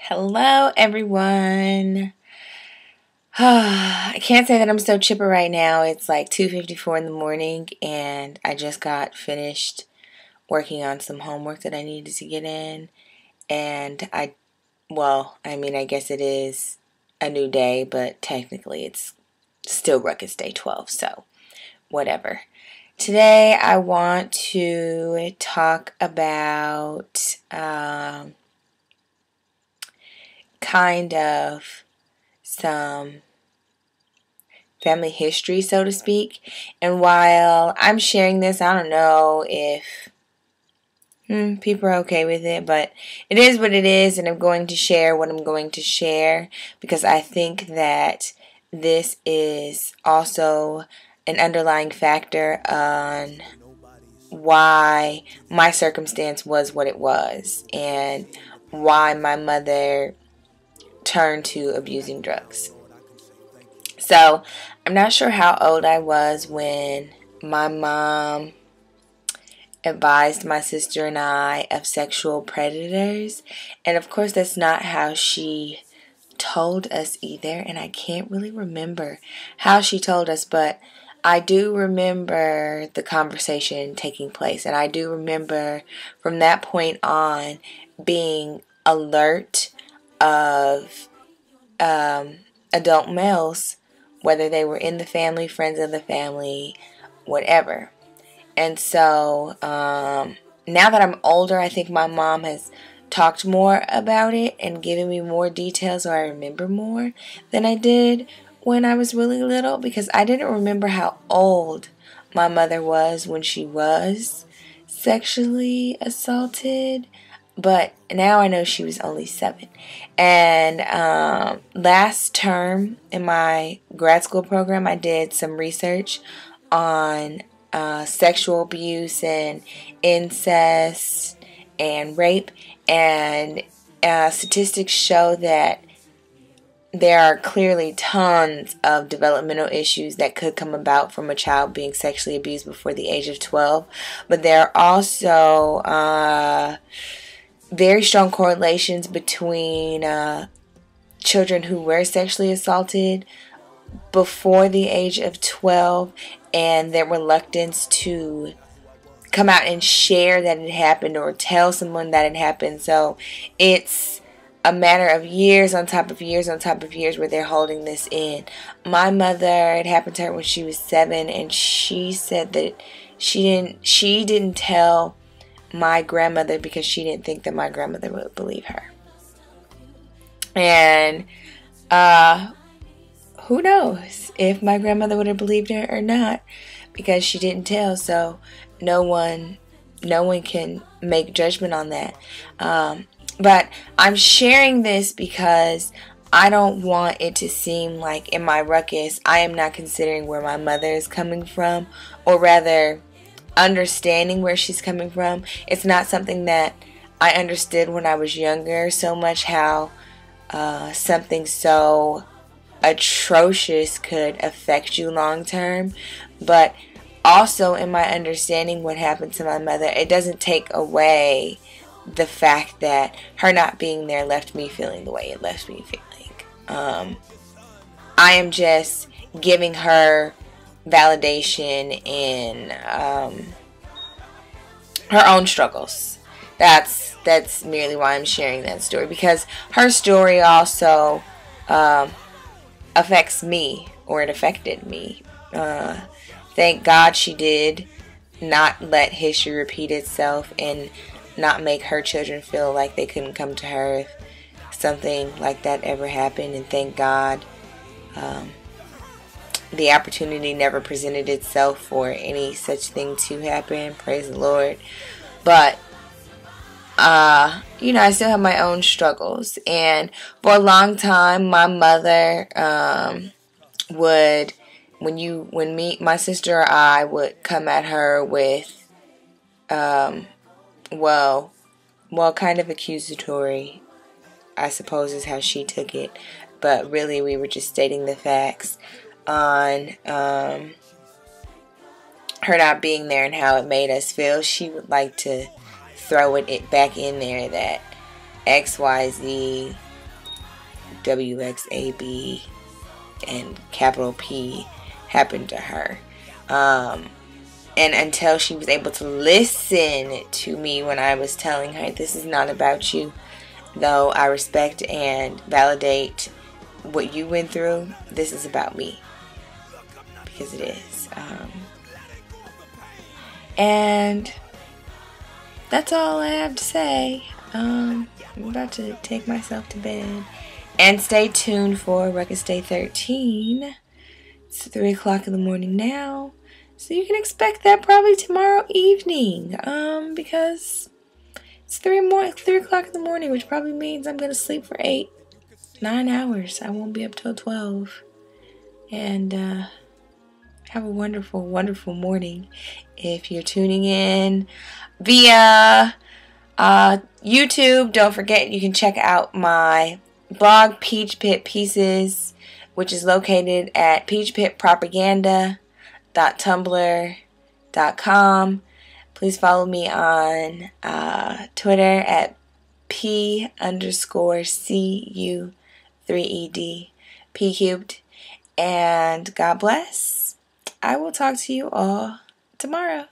Hello, everyone. I can't say that I'm so chipper right now. It's like 2:54 in the morning, and I just got finished working on some homework that I needed to get in. And I guess it is a new day, but technically it's still RUHCUS Day 12, so whatever. Today I want to talk about kind of some family history, so to speak. And while I'm sharing this, I don't know if people are okay with it, but it is what it is, and I'm going to share what I'm going to share because I think that this is also an underlying factor on why my circumstance was what it was and why my mother turned to abusing drugs. So, I'm not sure how old I was when my mom advised my sister and I of sexual predators. And of course, that's not how she told us either. And I can't really remember how she told us, but I do remember the conversation taking place. And I do remember from that point on being alert of adult males, whether they were in the family, friends of the family, whatever. And so now that I'm older, I think my mom has talked more about it and given me more details, so I remember more than I did when I was really little, because I didn't remember how old my mother was when she was sexually assaulted. But now I know she was only 7. And last term in my grad school program, I did some research on sexual abuse and incest and rape. And statistics show that there are clearly tons of developmental issues that could come about from a child being sexually abused before the age of 12. But there are also very strong correlations between children who were sexually assaulted before the age of 12 and their reluctance to come out and share that it happened or tell someone that it happened. So it's a matter of years on top of years on top of years where they're holding this in. My mother, it happened to her when she was 7, and she said that she didn't tell my grandmother because she didn't think that my grandmother would believe her. And who knows if my grandmother would have believed her or not, because she didn't tell. So no one can make judgment on that. But I'm sharing this because I don't want it to seem like in my ruckus I am not considering where my mother is coming from, or rather understanding where she's coming from. It's not something that I understood when I was younger, so much how something so atrocious could affect you long term. But also in my understanding what happened to my mother, it doesn't take away the fact that her not being there left me feeling the way it left me feeling. I am just giving her validation in her own struggles. That's merely why I'm sharing that story, because her story also affects me, or it affected me. Thank God she did not let history repeat itself and not make her children feel like they couldn't come to her if something like that ever happened. And thank God the opportunity never presented itself for any such thing to happen. Praise the Lord. But I still have my own struggles. And for a long time, my mother would, my sister or I would come at her with, kind of accusatory, I suppose is how she took it. But really, we were just stating the facts on her not being there and how it made us feel. She would like to throw it back in there that XYZ WXAB and capital P happened to her. And until she was able to listen to me when I was telling her, this is not about you, though I respect and validate what you went through, this is about me. Because it is. And that's all I have to say. I'm about to take myself to bed. And stay tuned for RUHCUS Day 13. It's 3 o'clock in the morning now. So you can expect that probably tomorrow evening. Because it's 3 o'clock in the morning, which probably means I'm going to sleep for 9 hours. I won't be up till 12. And have a wonderful, wonderful morning. If you're tuning in via YouTube, don't forget you can check out my blog, Peach Pit Pieces, which is located at peachpitpropaganda.tumblr.com. Please follow me on Twitter at P_CU3ED, P cubed. And God bless. I will talk to you all tomorrow.